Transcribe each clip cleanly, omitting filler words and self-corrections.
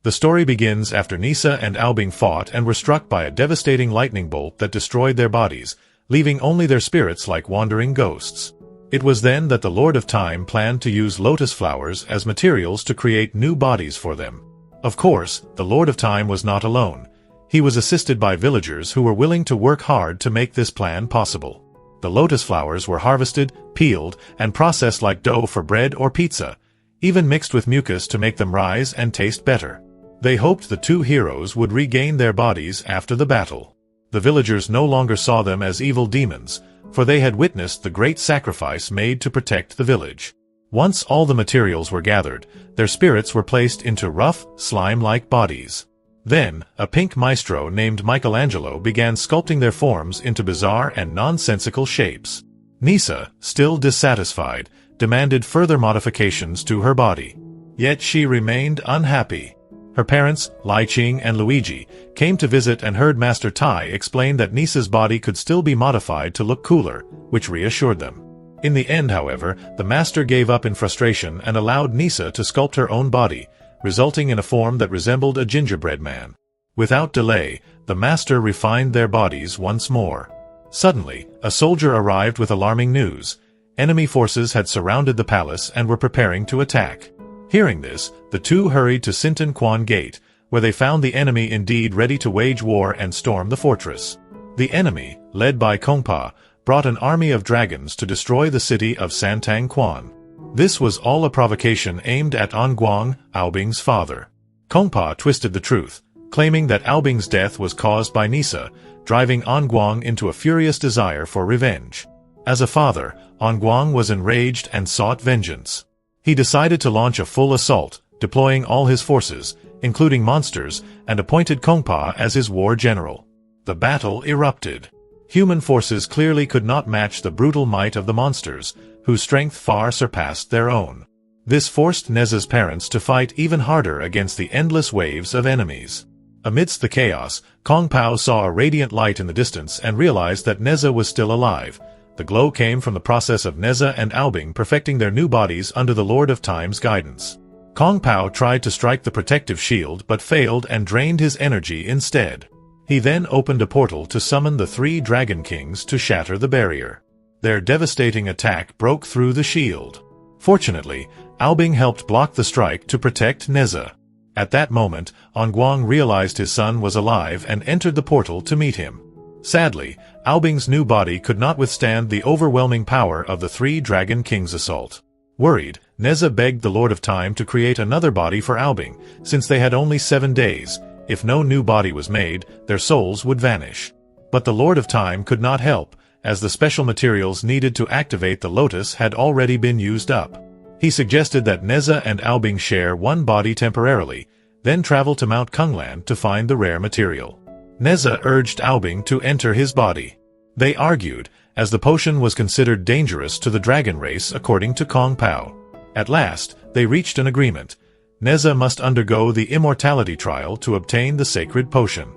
The story begins after Nisa and Albing fought and were struck by a devastating lightning bolt that destroyed their bodies, leaving only their spirits like wandering ghosts. It was then that the Lord of Time planned to use lotus flowers as materials to create new bodies for them. Of course, the Lord of Time was not alone. He was assisted by villagers who were willing to work hard to make this plan possible. The lotus flowers were harvested, peeled, and processed like dough for bread or pizza, even mixed with mucus to make them rise and taste better. They hoped the two heroes would regain their bodies after the battle. The villagers no longer saw them as evil demons, for they had witnessed the great sacrifice made to protect the village. Once all the materials were gathered, their spirits were placed into rough, slime-like bodies. Then, a pink maestro named Michelangelo began sculpting their forms into bizarre and nonsensical shapes. Nisa, still dissatisfied, demanded further modifications to her body. Yet she remained unhappy. Her parents, Lai Ching and Luigi, came to visit and heard Master Tai explain that Nisa's body could still be modified to look cooler, which reassured them. In the end, however, the master gave up in frustration and allowed Nisa to sculpt her own body, resulting in a form that resembled a gingerbread man. Without delay, the master refined their bodies once more. Suddenly, a soldier arrived with alarming news. Enemy forces had surrounded the palace and were preparing to attack. Hearing this, the two hurried to Sinton Quan Gate, where they found the enemy indeed ready to wage war and storm the fortress. The enemy, led by Kongpa, brought an army of dragons to destroy the city of Santang Quan. This was all a provocation aimed at Anguang, Albing's father. Kongpa twisted the truth, claiming that Albing's death was caused by Nisa, driving Anguang into a furious desire for revenge. As a father, Anguang was enraged and sought vengeance. He decided to launch a full assault, deploying all his forces, including monsters, and appointed Kongpa as his war general. The battle erupted. Human forces clearly could not match the brutal might of the monsters, whose strength far surpassed their own. This forced Neza's parents to fight even harder against the endless waves of enemies. Amidst the chaos, Kong Pao saw a radiant light in the distance and realized that Neza was still alive. The glow came from the process of Neza and Albing perfecting their new bodies under the Lord of Time's guidance. Kong Pao tried to strike the protective shield but failed and drained his energy instead. He then opened a portal to summon the three Dragon Kings to shatter the barrier. Their devastating attack broke through the shield. Fortunately, Albing helped block the strike to protect Neza. At that moment, Anguang realized his son was alive and entered the portal to meet him. Sadly, Albing's new body could not withstand the overwhelming power of the three Dragon Kings' assault. Worried, Neza begged the Lord of Time to create another body for Albing, since they had only 7 days. If no new body was made, their souls would vanish. But the Lord of Time could not help, as the special materials needed to activate the lotus had already been used up. He suggested that Neza and Albing share one body temporarily, then travel to Mount Kunglan to find the rare material. Neza urged Albing to enter his body. They argued, as the potion was considered dangerous to the dragon race according to Kong Pao. At last, they reached an agreement. Neza must undergo the immortality trial to obtain the sacred potion.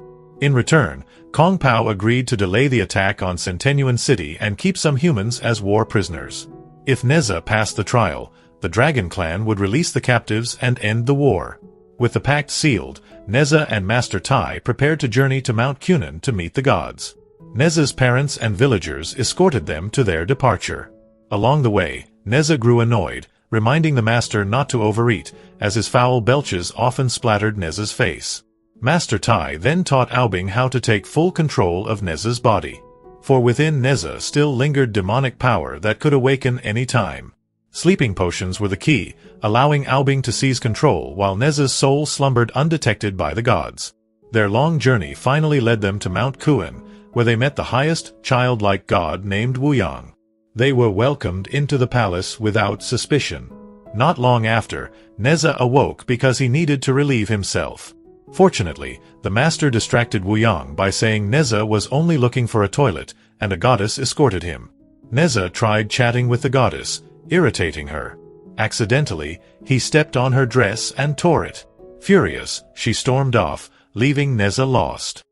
In return, Kong Pao agreed to delay the attack on Centennial City and keep some humans as war prisoners. If Neza passed the trial, the Dragon Clan would release the captives and end the war. With the pact sealed, Neza and Master Tai prepared to journey to Mount Kunan to meet the gods. Neza's parents and villagers escorted them to their departure. Along the way, Neza grew annoyed, reminding the master not to overeat, as his foul belches often splattered Neza's face. Master Tai then taught Albing how to take full control of Neza's body. For within Neza still lingered demonic power that could awaken any time. Sleeping potions were the key, allowing Albing to seize control while Neza's soul slumbered undetected by the gods. Their long journey finally led them to Mount Kuan, where they met the highest, childlike god named Wuyang. They were welcomed into the palace without suspicion. Not long after, Neza awoke because he needed to relieve himself. Fortunately, the master distracted Wuyang by saying Neza was only looking for a toilet, and a goddess escorted him. Neza tried chatting with the goddess, irritating her. Accidentally, he stepped on her dress and tore it. Furious, she stormed off, leaving Neza lost.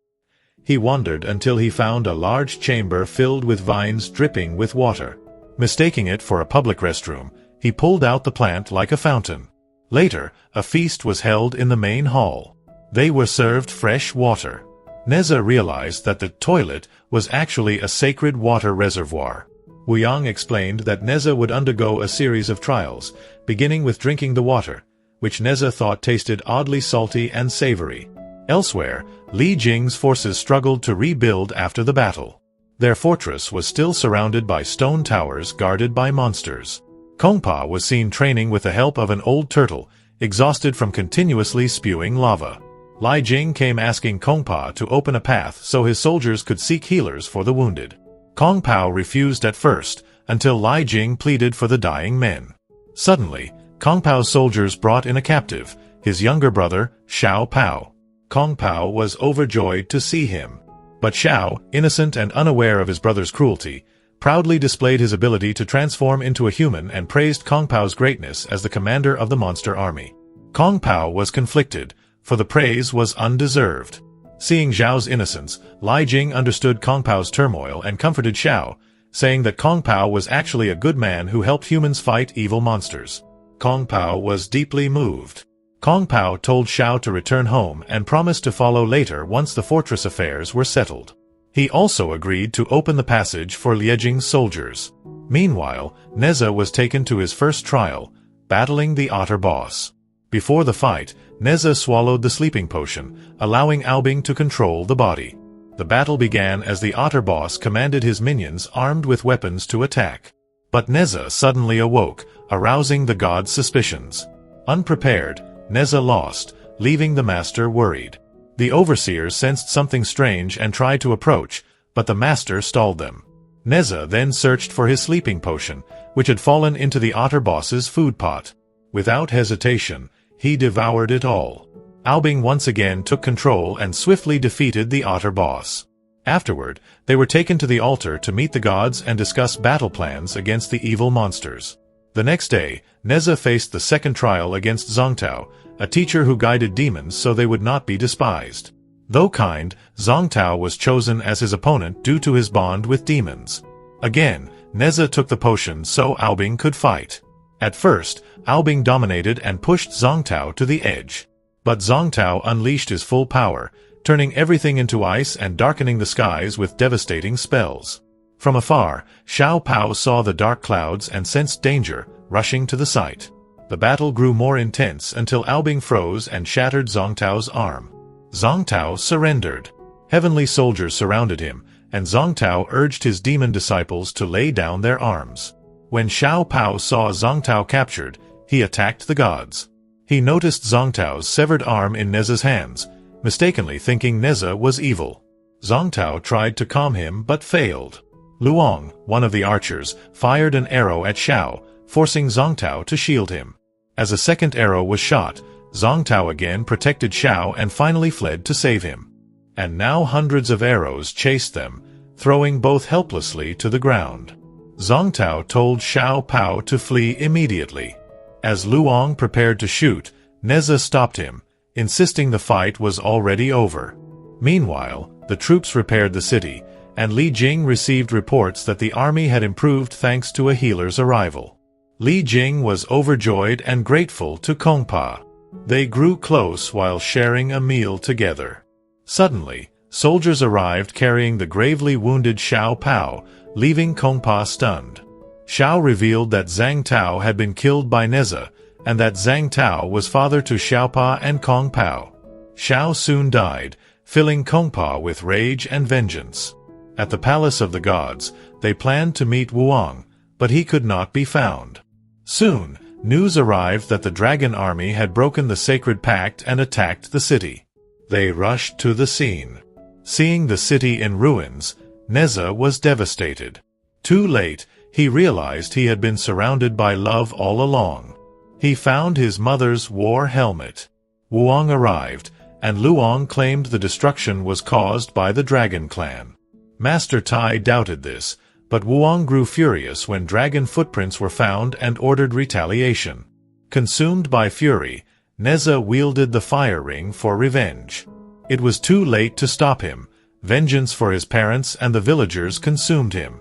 He wandered until he found a large chamber filled with vines dripping with water. Mistaking it for a public restroom, he pulled out the plant like a fountain. Later, a feast was held in the main hall. They were served fresh water. Neza realized that the toilet was actually a sacred water reservoir. Wuyang explained that Neza would undergo a series of trials, beginning with drinking the water, which Neza thought tasted oddly salty and savory. Elsewhere, Li Jing's forces struggled to rebuild after the battle. Their fortress was still surrounded by stone towers guarded by monsters. Kongpa was seen training with the help of an old turtle, exhausted from continuously spewing lava. Li Jing came asking Kongpa to open a path so his soldiers could seek healers for the wounded. Kong Pao refused at first, until Li Jing pleaded for the dying men. Suddenly, Kong Pao's soldiers brought in a captive, his younger brother, Xiao Pao. Kong Pao was overjoyed to see him. But Xiao, innocent and unaware of his brother's cruelty, proudly displayed his ability to transform into a human and praised Kong Pao's greatness as the commander of the monster army. Kong Pao was conflicted, for the praise was undeserved. Seeing Xiao's innocence, Li Jing understood Kong Pao's turmoil and comforted Xiao, saying that Kong Pao was actually a good man who helped humans fight evil monsters. Kong Pao was deeply moved. Kong Pao told Xiao to return home and promised to follow later once the fortress affairs were settled. He also agreed to open the passage for Liejing's soldiers. Meanwhile, Neza was taken to his first trial, battling the otter boss. Before the fight, Neza swallowed the sleeping potion, allowing Aobing to control the body. The battle began as the otter boss commanded his minions armed with weapons to attack. But Neza suddenly awoke, arousing the god's suspicions. Unprepared, Neza lost, leaving the master worried. The overseers sensed something strange and tried to approach, but the master stalled them. Neza then searched for his sleeping potion, which had fallen into the otter boss's food pot. Without hesitation, he devoured it all. Aobing once again took control and swiftly defeated the otter boss. Afterward, they were taken to the altar to meet the gods and discuss battle plans against the evil monsters. The next day, Neza faced the second trial against Zongtao, a teacher who guided demons so they would not be despised. Though kind, Zongtao was chosen as his opponent due to his bond with demons. Again, Neza took the potion so Aobing could fight. At first, Aobing dominated and pushed Zongtao to the edge. But Zongtao unleashed his full power, turning everything into ice and darkening the skies with devastating spells. From afar, Xiao Pao saw the dark clouds and sensed danger, rushing to the site. The battle grew more intense until Aobing froze and shattered Zongtao's arm. Zongtao surrendered. Heavenly soldiers surrounded him, and Zongtao urged his demon disciples to lay down their arms. When Xiao Pao saw Zongtao captured, he attacked the gods. He noticed Zongtao's severed arm in Neza's hands, mistakenly thinking Neza was evil. Zongtao tried to calm him but failed. Luong, one of the archers, fired an arrow at Xiao, forcing Zongtao to shield him. As a second arrow was shot, Zongtao again protected Xiao and finally fled to save him. And now hundreds of arrows chased them, throwing both helplessly to the ground. Zongtao told Xiao Pao to flee immediately. As Luong prepared to shoot, Neza stopped him, insisting the fight was already over. Meanwhile, the troops repaired the city, and Li Jing received reports that the army had improved thanks to a healer's arrival. Li Jing was overjoyed and grateful to Kongpa. They grew close while sharing a meal together. Suddenly, soldiers arrived carrying the gravely wounded Xiao Pao, leaving Kongpa stunned. Xiao revealed that Zhang Tao had been killed by Neza, and that Zhang Tao was father to Xiaopa and Kong Pao. Xiao soon died, filling Kongpa with rage and vengeance. At the palace of the gods, they planned to meet Wuang, but he could not be found. Soon, news arrived that the dragon army had broken the sacred pact and attacked the city. They rushed to the scene. Seeing the city in ruins, Neza was devastated. Too late, he realized he had been surrounded by love all along. He found his mother's war helmet. Wuang arrived, and Luong claimed the destruction was caused by the Dragon Clan. Master Tai doubted this, but Wuang grew furious when dragon footprints were found and ordered retaliation. Consumed by fury, Neza wielded the fire ring for revenge. It was too late to stop him. Vengeance for his parents and the villagers consumed him.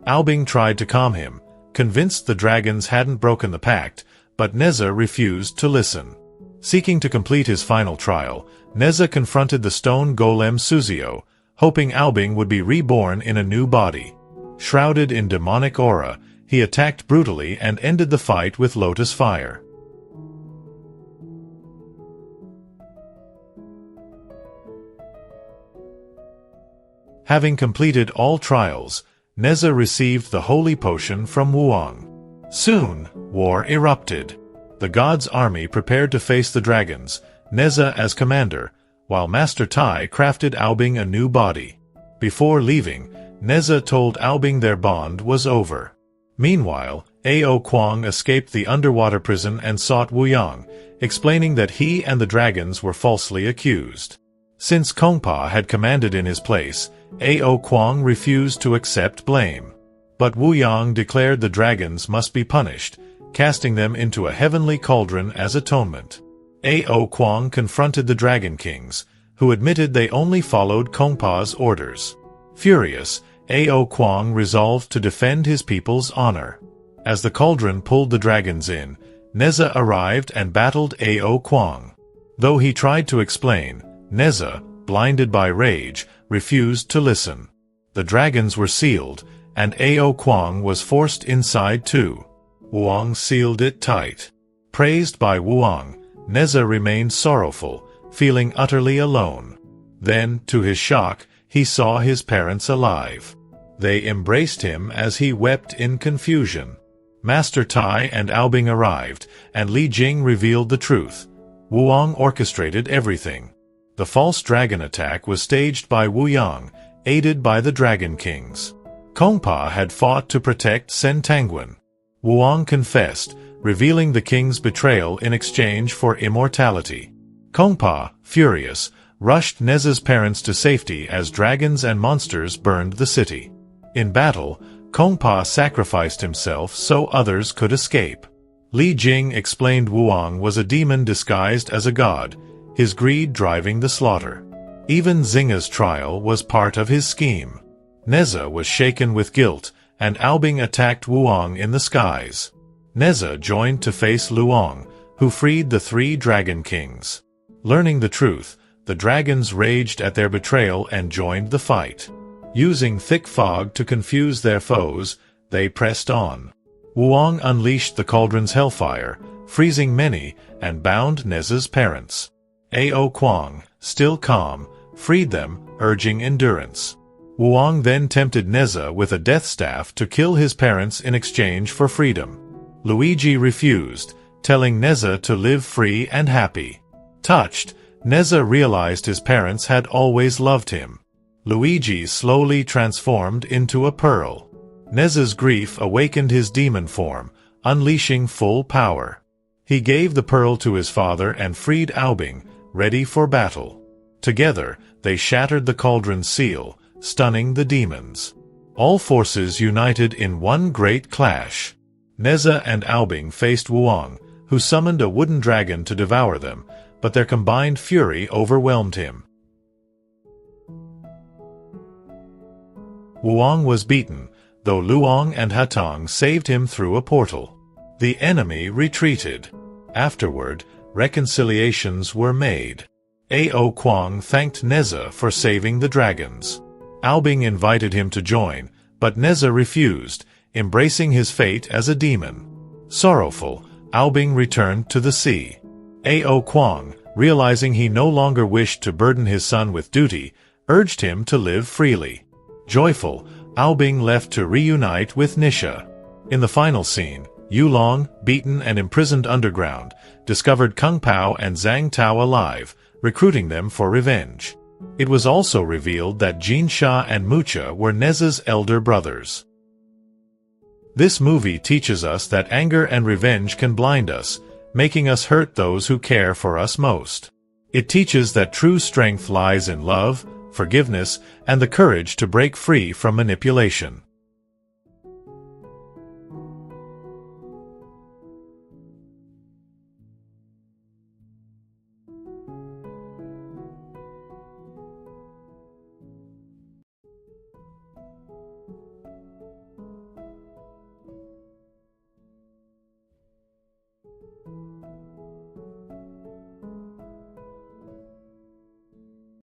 Aobing tried to calm him, convinced the dragons hadn't broken the pact, but Neza refused to listen. Seeking to complete his final trial, Neza confronted the stone golem Suzio, hoping Albing would be reborn in a new body. Shrouded in demonic aura, he attacked brutally and ended the fight with lotus fire. Having completed all trials, Neza received the holy potion from Wuong. Soon, war erupted. The god's army prepared to face the dragons, Neza as commander, while Master Tai crafted Albing a new body. Before leaving, Neza told Albing their bond was over. Meanwhile, Ao Kuang escaped the underwater prison and sought Wuyang, explaining that he and the dragons were falsely accused. Since Kongpa had commanded in his place, Ao Kuang refused to accept blame. But Wuyang declared the dragons must be punished, casting them into a heavenly cauldron as atonement. Ao Kuang confronted the Dragon Kings, who admitted they only followed Kongpa's orders. Furious, Ao Kuang resolved to defend his people's honor. As the cauldron pulled the dragons in, Neza arrived and battled Ao Kuang. Though he tried to explain, Neza, blinded by rage, refused to listen. The dragons were sealed, and Ao Kuang was forced inside too. Wuong sealed it tight. Praised by Wuong, Neza remained sorrowful, feeling utterly alone. Then, to his shock, he saw his parents alive. They embraced him as he wept in confusion. Master Tai and Albing arrived, and Li Jing revealed the truth. Wuong orchestrated everything. The false dragon attack was staged by Wuyang, aided by the Dragon Kings. Kongpa had fought to protect Sentangwan. Wuong confessed, revealing the king's betrayal in exchange for immortality. Kongpa, furious, rushed Neza's parents to safety as dragons and monsters burned the city. In battle, Kongpa sacrificed himself so others could escape. Li Jing explained Wuong was a demon disguised as a god, his greed driving the slaughter. Even Xing's trial was part of his scheme. Neza was shaken with guilt, and Albing attacked Wuong in the skies. Neza joined to face Luong, who freed the 3 Dragon Kings. Learning the truth, the dragons raged at their betrayal and joined the fight. Using thick fog to confuse their foes, they pressed on. Wuong unleashed the cauldron's hellfire, freezing many, and bound Neza's parents. Ao Kuang, still calm, freed them, urging endurance. Wuong then tempted Neza with a death staff to kill his parents in exchange for freedom. Luigi refused, telling Neza to live free and happy. Touched, Neza realized his parents had always loved him. Luigi slowly transformed into a pearl. Neza's grief awakened his demon form, unleashing full power. He gave the pearl to his father and freed Albing, ready for battle. Together, they shattered the cauldron's seal, stunning the demons. All forces united in one great clash. Neza and Albing faced Wuong, who summoned a wooden dragon to devour them, but their combined fury overwhelmed him. Wuong was beaten, though Luong and Hatong saved him through a portal. The enemy retreated. Afterward, reconciliations were made. Ao Kuang thanked Neza for saving the dragons. Albing invited him to join, but Neza refused, embracing his fate as a demon. Sorrowful, Albing returned to the sea. Ao Kuang, realizing he no longer wished to burden his son with duty, urged him to live freely. Joyful, Albing left to reunite with Nisha. In the final scene, Yulong, beaten and imprisoned underground, discovered Kung Pao and Zhang Tao alive, recruiting them for revenge. It was also revealed that Jin Sha and Mucha were Neza's elder brothers. This movie teaches us that anger and revenge can blind us, making us hurt those who care for us most. It teaches that true strength lies in love, forgiveness, and the courage to break free from manipulation.